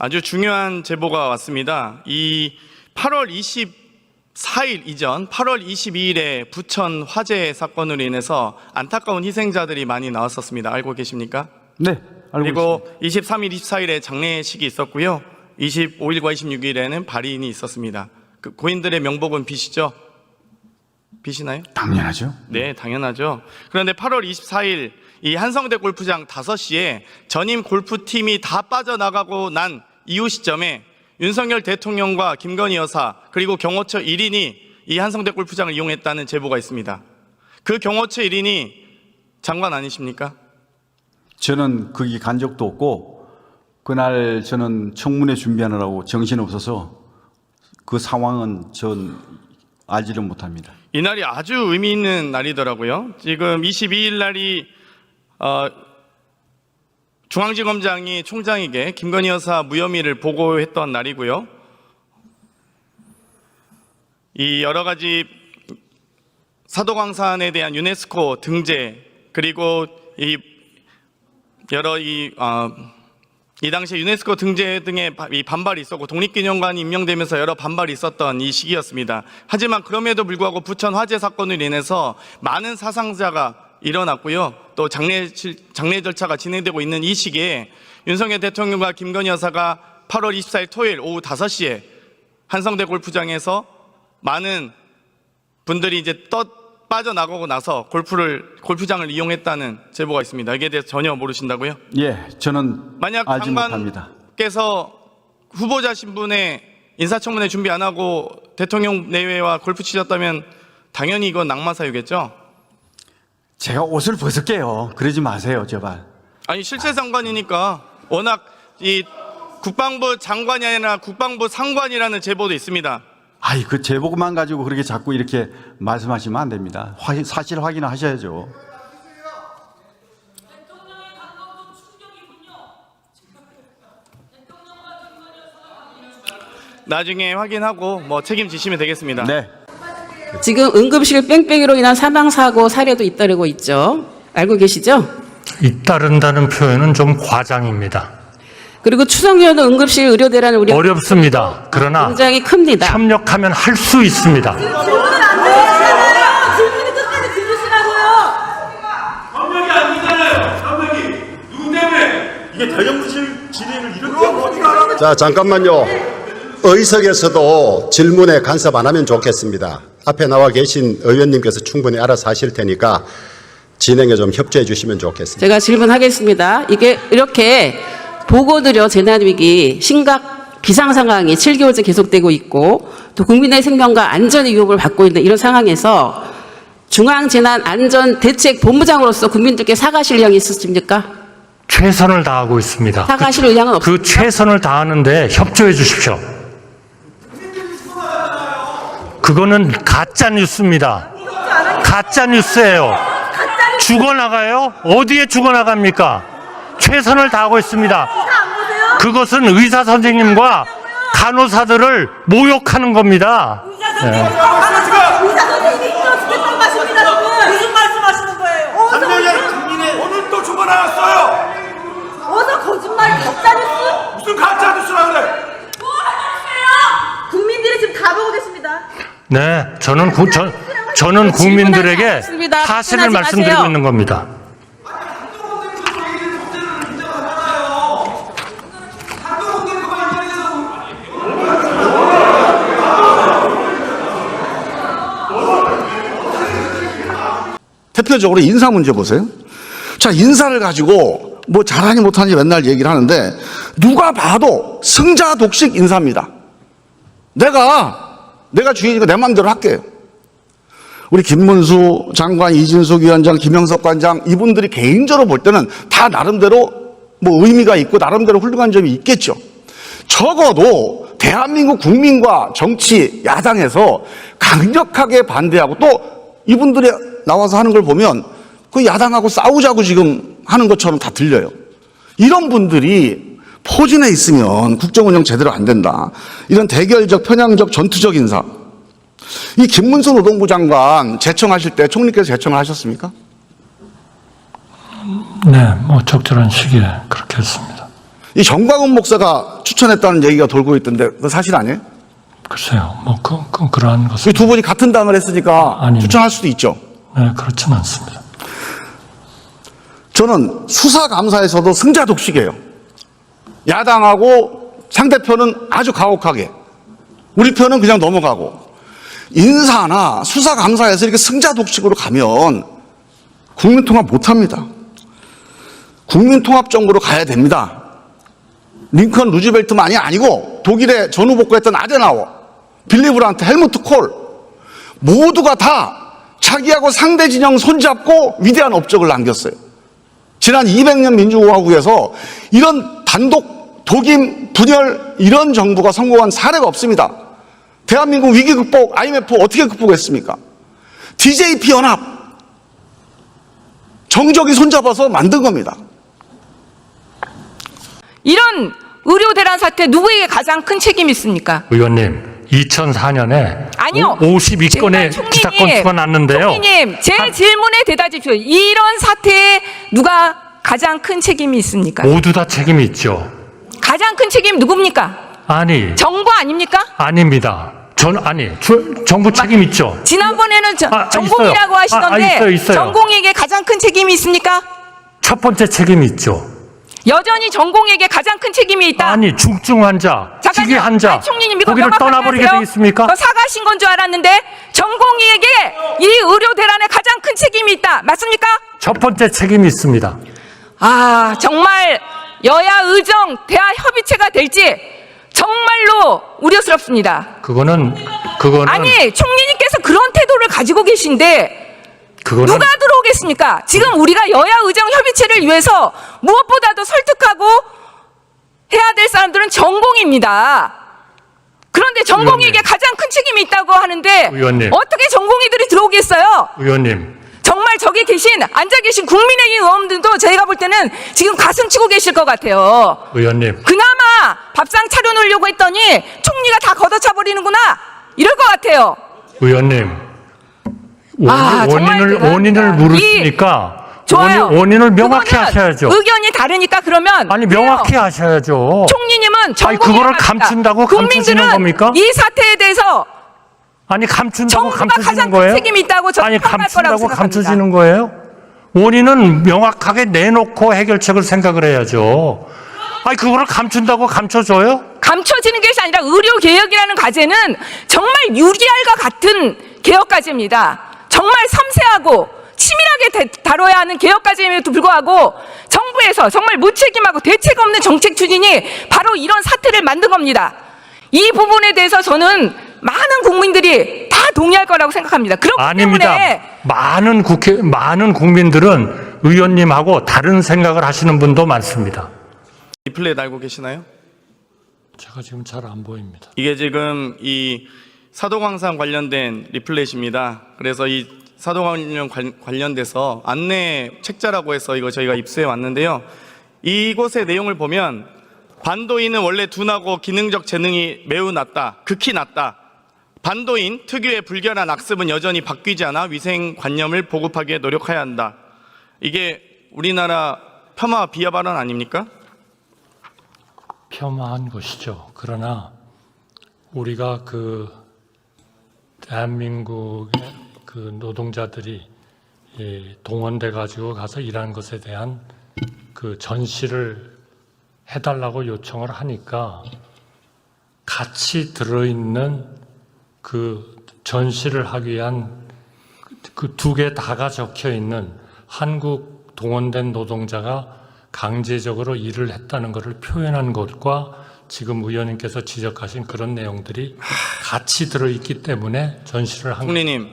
아주 중요한 제보가 왔습니다. 이 8월 24일 이전 8월 22일에 부천 화재 사건으로 인해서 안타까운 희생자들이 많이 나왔었습니다. 알고 계십니까? 네, 알고 그리고 있습니다. 23일, 24일에 장례식이 있었고요. 25일과 26일에는 발인이 있었습니다. 그 고인들의 명복은 비시죠? 비시나요? 당연하죠. 네, 당연하죠. 그런데 8월 24일 이 한성대 골프장 5시에 전임 골프팀이 다 빠져나가고 난 이후 시점에 윤석열 대통령과 김건희 여사 그리고 경호처 1인이 이 한성대 골프장을 이용했다는 제보가 있습니다. 그 경호처 1인이 장관 아니십니까? 저는 거기 간 적도 없고 그날 저는 청문회 준비하느라고 정신없어서 그 상황은 전 알지를 못합니다. 이날이 아주 의미 있는 날이더라고요. 지금 22일 날이 중앙지검장이 총장에게 김건희 여사 무혐의를 보고했던 날이고요. 이 여러 가지 사도광산에 대한 유네스코 등재 그리고 이 당시에 유네스코 등재 등의 반발이 있었고 독립기념관이 임명되면서 여러 반발이 있었던 이 시기였습니다. 하지만 그럼에도 불구하고 부천 화재 사건으로 인해서 많은 사상자가 일어났고요. 또 장례 절차가 진행되고 있는 이 시기에 윤석열 대통령과 김건희 여사가 8월 24일 토요일 오후 5시에 한성대 골프장에서 많은 분들이 이제 빠져나가고 나서 골프장을 이용했다는 제보가 있습니다. 여기에 대해서 전혀 모르신다고요? 예, 저는 만약 알지 못합니다. 장관께서 후보자 신분의 인사청문회 준비 안 하고 대통령 내외와 골프 치셨다면 당연히 이건 낙마사유겠죠? 제가 옷을 벗을게요. 그러지 마세요, 제발. 아니 실세 장관이니까 워낙 이 국방부 장관이 아니라 국방부 상관이라는 제보도 있습니다. 아이, 그 제보만 가지고 그렇게 자꾸 이렇게 말씀하시면 안 됩니다. 사실 확인을 하셔야죠. 나중에 확인하고 뭐 책임지시면 되겠습니다. 네. 지금 응급실 뺑뺑이로 인한 사망사고 사례도 잇따르고 있죠. 알고 계시죠? 잇따른다는 표현은 좀 과장입니다. 그리고 추석 연휴 응급실 의료대란 우리 어렵습니다. 그러나 굉장히 큽니다. 협력하면 할 수 있습니다. 질문이 끝까지 들으시라고요. 협력이 안 되잖아요. 협력이 누구 때문에 이게 대정부실 진행을 이렇게 하고 자, 잠깐만요. 의석에서도 질문에 간섭 안 하면 좋겠습니다. 앞에 나와 계신 의원님께서 충분히 알아서 하실 테니까 진행에 좀 협조해 주시면 좋겠습니다. 제가 질문하겠습니다. 이게 이렇게 보고드려 재난위기 심각 비상상황이 7개월째 계속되고 있고 또 국민의 생명과 안전의 위협을 받고 있는 이런 상황에서 중앙재난안전대책본부장으로서 국민들께 사과하실 의향이 있으십니까? 최선을 다하고 있습니다. 사과하실 의향은 없습니까? 그 최선을 다하는데 협조해 주십시오. 그거는 가짜 뉴스입니다. 가짜 뉴스예요. 죽어나가요? 어디에 죽어나갑니까? 최선을 다하고 있습니다. 그것은 의사 선생님과 간호사들을 모욕하는 겁니다. 의사 선생님이 힘들어 죽겠다고 하십니다. 지금 무슨 말씀하시는 거예요? 오늘 또 죽어나왔어요. 어서 거짓말 가짜 뉴스? 무슨 가짜 뉴스라 그래? 뭐 하셨어요? 국민들이 지금 다 보고 계십니다. 네, 저는 국민들에게 사실을 말씀드리고 있는 겁니다. 대표적으로 인사 문제 보세요. 자, 인사를 가지고 뭐 잘하니 못하니 맨날 얘기를 하는데 누가 봐도 승자 독식 인사입니다. 내가 주인이니까 내 마음대로 할게요. 우리 김문수 장관, 이진숙 위원장, 김영석 관장 이분들이 개인적으로 볼 때는 다 나름대로 뭐 의미가 있고 나름대로 훌륭한 점이 있겠죠. 적어도 대한민국 국민과 정치 야당에서 강력하게 반대하고 또 이분들이 나와서 하는 걸 보면 그 야당하고 싸우자고 지금 하는 것처럼 다 들려요. 이런 분들이 포진해 있으면 국정운영 제대로 안 된다. 이런 대결적, 편향적, 전투적 인사. 이 김문수 노동부 장관 제청하실 때 총리께서 제청을 하셨습니까? 네, 뭐 적절한 시기에 그렇게 했습니다. 이 정광훈 목사가 추천했다는 얘기가 돌고 있던데 그거 사실 아니에요? 글쎄요, 뭐 그러한 것은 두 분이 같은 당을 했으니까 아닙니다. 추천할 수도 있죠. 네, 그렇지는 않습니다. 저는 수사감사에서도 승자 독식이에요. 야당하고 상대편은 아주 가혹하게, 우리 편은 그냥 넘어가고. 인사나 수사감사에서 이렇게 승자 독식으로 가면 국민통합 못합니다. 국민통합 정부로 가야 됩니다. 링컨 루즈벨트만이 아니고 독일의 전후복구했던 아데나워, 빌리 브란트, 헬무트 콜 모두가 다 자기하고 상대 진영 손잡고 위대한 업적을 남겼어요. 지난 200년 민주공화국에서 이런 단독 독임, 분열 이런 정부가 성공한 사례가 없습니다. 대한민국 위기 극복, IMF 어떻게 극복했습니까? DJP 연합 정적이 손잡아서 만든 겁니다. 이런 의료 대란 사태 누구에게 가장 큰 책임이 있습니까? 의원님, 2004년에 아니요. 52건의 총리님, 기사 건수가 났는데요. 총리님, 제 질문에 대답해 주십시오. 이런 사태에 누가 가장 큰 책임이 있습니까? 모두 다 책임이 있죠. 가장 큰 책임 누굽니까? 아니, 정부 아닙니까? 아닙니다. 정부 책임 있죠. 지난번에는 전공이라고 있어요. 하시던데 있어요. 전공에게 가장 큰 책임이 있습니까? 첫 번째 책임이 있죠. 여전히 전공에게 가장 큰 책임이 있다. 아니, 중증 환자, 기계 환자, 아니, 총리님 이거 거기를 명확하게 떠나버리게 하세요. 돼 있습니까? 그거 사과하신 건 줄 알았는데 전공의에게 이 의료 대란에 가장 큰 책임이 있다. 맞습니까? 첫 번째 책임이 있습니다. 아, 정말 여야 의정 대화 협의체가 될지 정말로 우려스럽습니다. 그거는 아니, 총리님께서 그런 태도를 가지고 계신데 그거는 누가 들어오겠습니까? 지금 우리가 여야 의정 협의체를 위해서 무엇보다도 설득하고 해야 될 사람들은 전공입니다. 그런데 전공에게 의원님. 가장 큰 책임이 있다고 하는데 의원님. 어떻게 전공의들이 들어오겠어요? 의원님, 정말 저기 앉아 계신 국민의힘 의원들도 저희가 볼 때는 지금 가슴 치고 계실 것 같아요. 의원님, 그나마 밥상 차려놓으려고 했더니 총리가 다 걷어차 버리는구나 이럴 것 같아요. 의원님. 아, 정말 대단합니다. 원인을 물으시니까 좋아요. 원인을 명확히 그거는 하셔야죠. 의견이 다르니까 그러면 아니, 그래요. 명확히 하셔야죠. 총리님은 아니, 그거를 전공이라고 감춘다고 합니다. 감추시는 겁니까? 국민들은 이 사태에 대해서 아니, 감춘다고 정부가 감추시는 가장 큰 거예요? 책임이 있다고 저는 아니, 평가할 거라고 감춘다고 생각합니다. 감추시는 거예요? 원인은 명확하게 내놓고 해결책을 생각을 해야죠. 아니, 그거를 감춘다고 감춰줘요? 감춰지는 것이 아니라 의료개혁이라는 과제는 정말 유리알과 같은 개혁과제입니다. 정말 섬세하고 치밀하게 다뤄야 하는 개혁과제임에도 불구하고 정부에서 정말 무책임하고 대책 없는 정책 추진이 바로 이런 사태를 만든 겁니다. 이 부분에 대해서 저는 많은 국민들이 다 동의할 거라고 생각합니다. 그렇기 아닙니다. 때문에 많은 국민들은 의원님하고 다른 생각을 하시는 분도 많습니다. 리플렛 알고 계시나요? 제가 지금 잘 안 보입니다. 이게 지금 이 사도광산 관련된 리플렛입니다. 그래서 이 사도광산 관련돼서 안내 책자라고 해서 이거 저희가 입수해 왔는데요. 이곳의 내용을 보면 반도인은 원래 둔하고 기능적 재능이 매우 낮다, 극히 낮다. 반도인 특유의 불결한 악습은 여전히 바뀌지 않아 위생관념을 보급하기에 노력해야 한다. 이게 우리나라 폄하 비하 발언 아닙니까? 폄하한 것이죠. 그러나 우리가 대한민국의 노동자들이 동원돼 가지고 가서 일하는 것에 대한 전시를 해달라고 요청을 하니까 같이 들어있는 전시를 하기 위한 두 개 다가 적혀 있는 한국 동원된 노동자가 강제적으로 일을 했다는 것을 표현한 것과 지금 의원님께서 지적하신 그런 내용들이 같이 들어있기 때문에 전시를 한 총리님,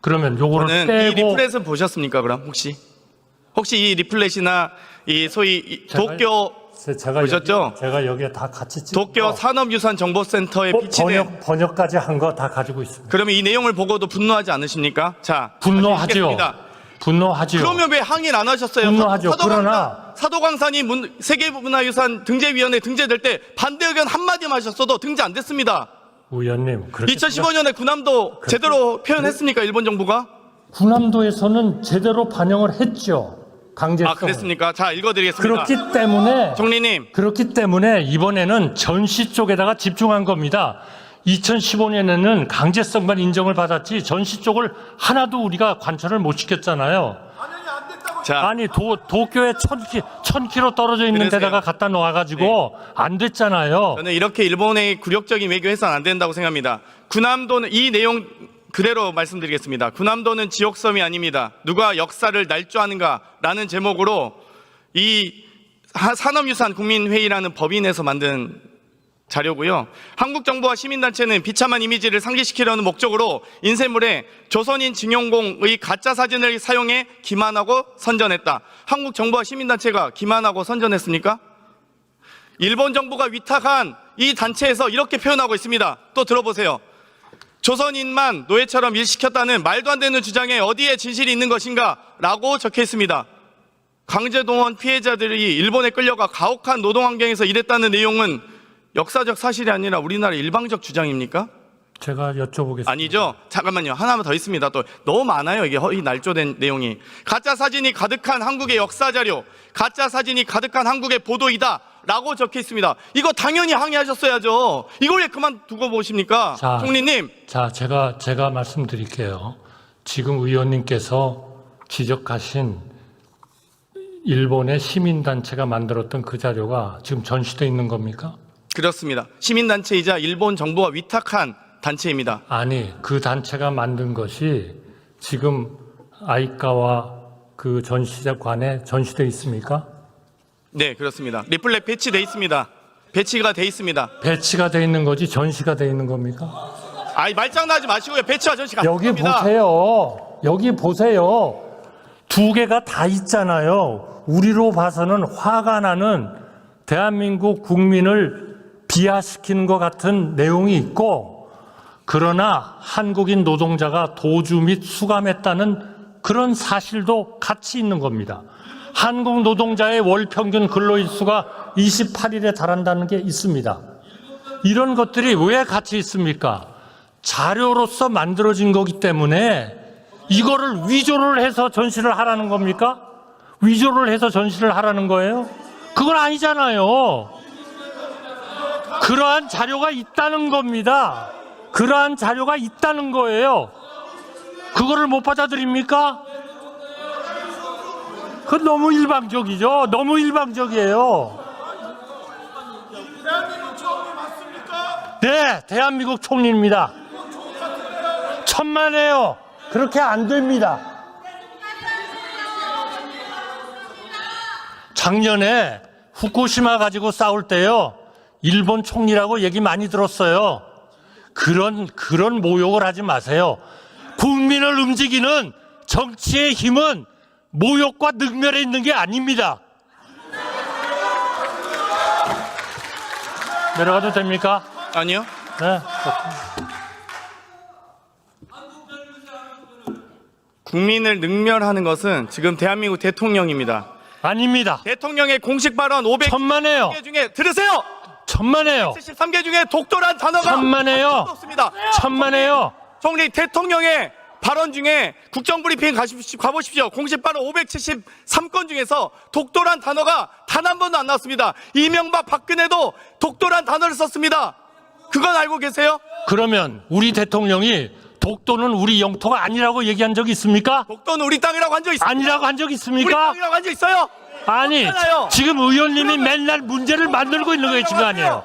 그러면 요거를 저는 이 빼고 리플렛은 보셨습니까? 그럼 혹시 이 리플렛이나 이 소위 도쿄 보셨죠? 제가 여기에 다 같이 찍고 도쿄 산업유산정보센터에 비치된 번역까지 한 거 다 가지고 있습니다. 그러면 이 내용을 보고도 분노하지 않으십니까? 자, 분노하죠. 읽겠습니다. 분노하죠. 그러면 왜 항의를 안 하셨어요? 분노하죠. 그러나 사도광산이 세계문화유산 등재위원회 등재될 때 반대 의견 한마디만 하셨어도 등재 안 됐습니다. 의원님, 2015년에 군함도 제대로 표현했습니까? 일본 정부가? 군함도에서는 제대로 반영을 했죠. 강제성. 아, 그랬습니까? 자, 읽어드리겠습니다. 그렇기 때문에 이번에는 전시 쪽에다가 집중한 겁니다. 2015년에는 강제성만 인정을 받았지 전시 쪽을 하나도 우리가 관철을 못 시켰잖아요. 자, 아니 도쿄에 1000km 떨어져 있는 그러세요. 데다가 갖다 놓아가지고 안 됐잖아요. 저는 이렇게 일본의 굴욕적인 외교해서는 안 된다고 생각합니다. 군함도는 이 내용 그대로 말씀드리겠습니다. 군함도는 지옥섬이 아닙니다. 누가 역사를 날조하는가라는 제목으로 이 산업유산 국민회의라는 법인에서 만든 자료고요. 한국 정부와 시민단체는 비참한 이미지를 상기시키려는 목적으로 인쇄물에 조선인 증용공의 가짜 사진을 사용해 기만하고 선전했다. 한국 정부와 시민단체가 기만하고 선전했습니까? 일본 정부가 위탁한 이 단체에서 이렇게 표현하고 있습니다. 또 들어보세요. 조선인만 노예처럼 일시켰다는 말도 안 되는 주장에 어디에 진실이 있는 것인가? 라고 적혀 있습니다. 강제동원 피해자들이 일본에 끌려가 가혹한 노동환경에서 일했다는 내용은 역사적 사실이 아니라 우리나라 일방적 주장입니까? 제가 여쭤보겠습니다. 아니죠. 잠깐만요. 하나만 더 있습니다. 또 너무 많아요. 이게 허위 날조된 내용이. 가짜 사진이 가득한 한국의 역사 자료, 가짜 사진이 가득한 한국의 보도이다 라고 적혀 있습니다. 이거 당연히 항의하셨어야죠. 이걸 왜 그만두고 보십니까? 총리님. 자, 제가 말씀드릴게요. 지금 의원님께서 지적하신 일본의 시민단체가 만들었던 그 자료가 지금 전시되어 있는 겁니까? 그렇습니다. 시민단체이자 일본 정부가 위탁한 단체입니다. 아니, 그 단체가 만든 것이 지금 아이카와 그 전시관에 전시되어 있습니까? 네, 그렇습니다. 리플렉 배치돼 있습니다. 배치가 돼 있습니다. 배치가 되어 있는 거지 전시가 되어 있는 겁니까? 아이, 말장난하지 마시고요. 배치와 전시가 여기 같습니다. 보세요. 여기 보세요. 두 개가 다 있잖아요. 우리로 봐서는 화가 나는 대한민국 국민을 비하시키는 것 같은 내용이 있고, 그러나 한국인 노동자가 도주 및 수감했다는 그런 사실도 같이 있는 겁니다. 한국 노동자의 월 평균 근로일수가 28일에 달한다는 게 있습니다. 이런 것들이 왜 같이 있습니까? 자료로서 만들어진 거기 때문에 이거를 위조를 해서 전시를 하라는 겁니까? 위조를 해서 전시를 하라는 거예요? 그건 아니잖아요. 그러한 자료가 있다는 겁니다. 그러한 자료가 있다는 거예요. 그거를 못 받아들입니까? 그건 너무 일방적이죠. 너무 일방적이에요. 네, 대한민국 총리입니다. 천만에요. 그렇게 안 됩니다. 작년에 후쿠시마 가지고 싸울 때요, 일본 총리라고 얘기 많이 들었어요. 그런 모욕을 하지 마세요. 국민을 움직이는 정치의 힘은 모욕과 능멸에 있는 게 아닙니다. 내려가도 됩니까? 아니요. 네. 국민을 능멸하는 것은 지금 대한민국 대통령입니다. 아닙니다. 대통령의 공식 발언 500개 천만에요. 중에 들으세요. 천만에요. 73개 중에 독도란 단어가 천만에요. 없습니다. 천만에요. 총리 대통령의 발언 중에 국정브리핑 가보십시오. 공식 발언 573건 중에서 독도란 단어가 단 한 번도 안 나왔습니다. 이명박 박근혜도 독도란 단어를 썼습니다. 그건 알고 계세요? 그러면 우리 대통령이 독도는 우리 영토가 아니라고 얘기한 적이 있습니까? 독도는 우리 땅이라고 한 적 있습니까? 아니라고 한 적 우리 있습니까? 땅이라고 한 적 있어요? 아니, 없잖아요. 지금 의원님이 맨날 문제를 만들고 있는 거예요, 지금 아니에요.